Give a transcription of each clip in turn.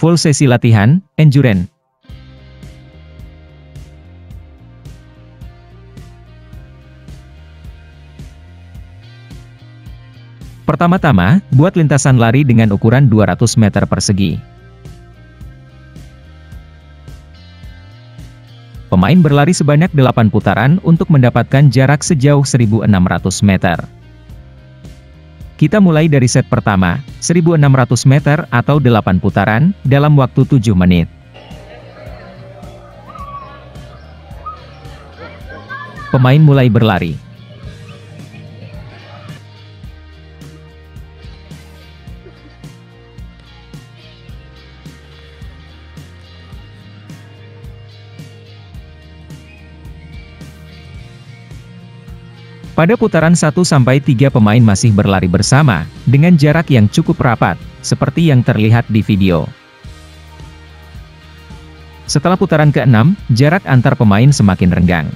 Full sesi latihan, endurance. Pertama-tama, buat lintasan lari dengan ukuran 200 meter persegi. Pemain berlari sebanyak 8 putaran untuk mendapatkan jarak sejauh 1.600 meter. Kita mulai dari set pertama, 1.600 meter atau 8 putaran, dalam waktu 7 menit. Pemain mulai berlari. Pada putaran 1-3 pemain masih berlari bersama, dengan jarak yang cukup rapat, seperti yang terlihat di video. Setelah putaran ke-6, jarak antar pemain semakin renggang.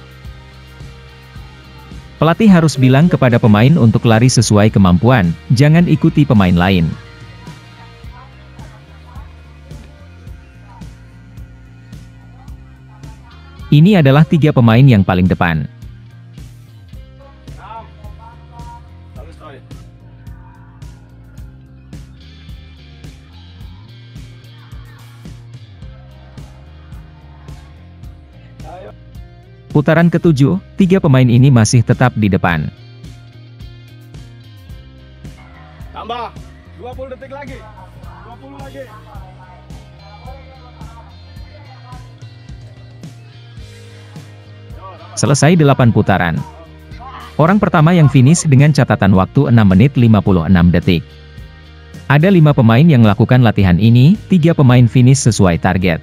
Pelatih harus bilang kepada pemain untuk lari sesuai kemampuan, jangan ikuti pemain lain. Ini adalah 3 pemain yang paling depan. Putaran ke-7, 3 pemain ini masih tetap di depan. Tambah 20 detik lagi. 20 lagi. Selesai 8 putaran. Orang pertama yang finish dengan catatan waktu 6 menit 56 detik. Ada 5 pemain yang melakukan latihan ini, 3 pemain finish sesuai target.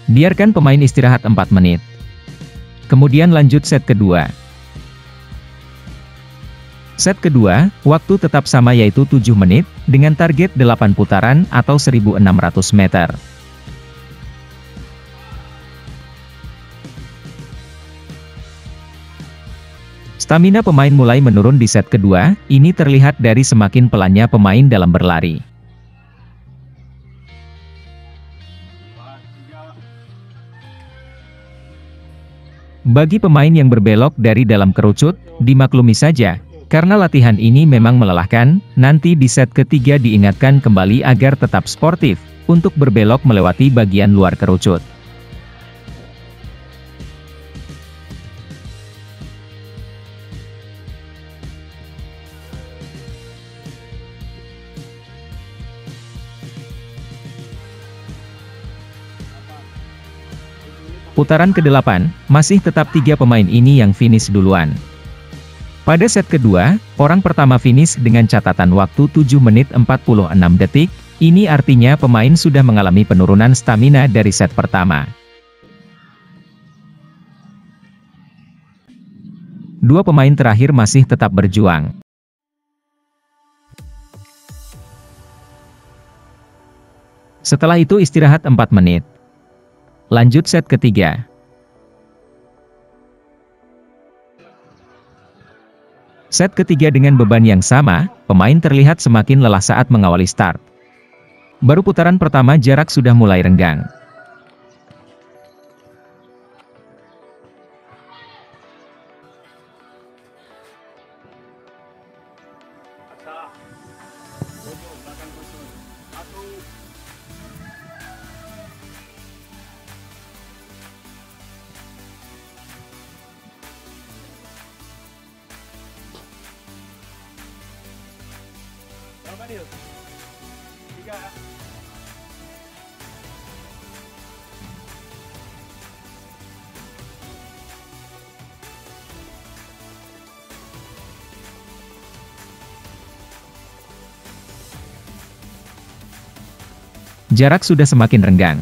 Biarkan pemain istirahat 4 menit. Kemudian lanjut set kedua. Set kedua, waktu tetap sama yaitu 7 menit, dengan target 8 putaran atau 1.600 meter. Stamina pemain mulai menurun di set kedua, ini terlihat dari semakin pelannya pemain dalam berlari. Bagi pemain yang berbelok dari dalam kerucut, dimaklumi saja, karena latihan ini memang melelahkan, nanti di set ketiga diingatkan kembali agar tetap sportif, untuk berbelok melewati bagian luar kerucut. Putaran ke-8, masih tetap 3 pemain ini yang finish duluan. Pada set kedua, orang pertama finish dengan catatan waktu 7 menit 46 detik, ini artinya pemain sudah mengalami penurunan stamina dari set pertama. 2 pemain terakhir masih tetap berjuang. Setelah itu istirahat 4 menit. Lanjut set ketiga. Set ketiga dengan beban yang sama, pemain terlihat semakin lelah saat mengawali start. Baru putaran pertama jarak sudah mulai renggang. Berapa Dil? 3. Jarak sudah semakin renggang.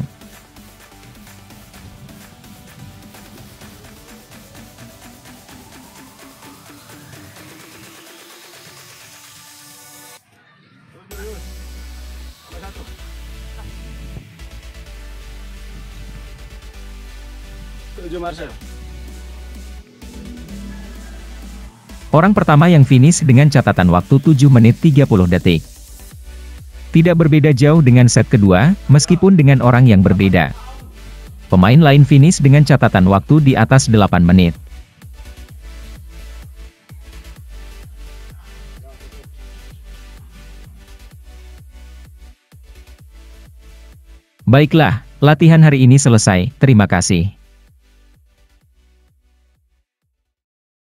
Orang pertama yang finish dengan catatan waktu 7 menit 30 detik. Tidak berbeda jauh dengan set kedua, meskipun dengan orang yang berbeda. Pemain lain finish dengan catatan waktu di atas 8 menit. Baiklah, latihan hari ini selesai, terima kasih.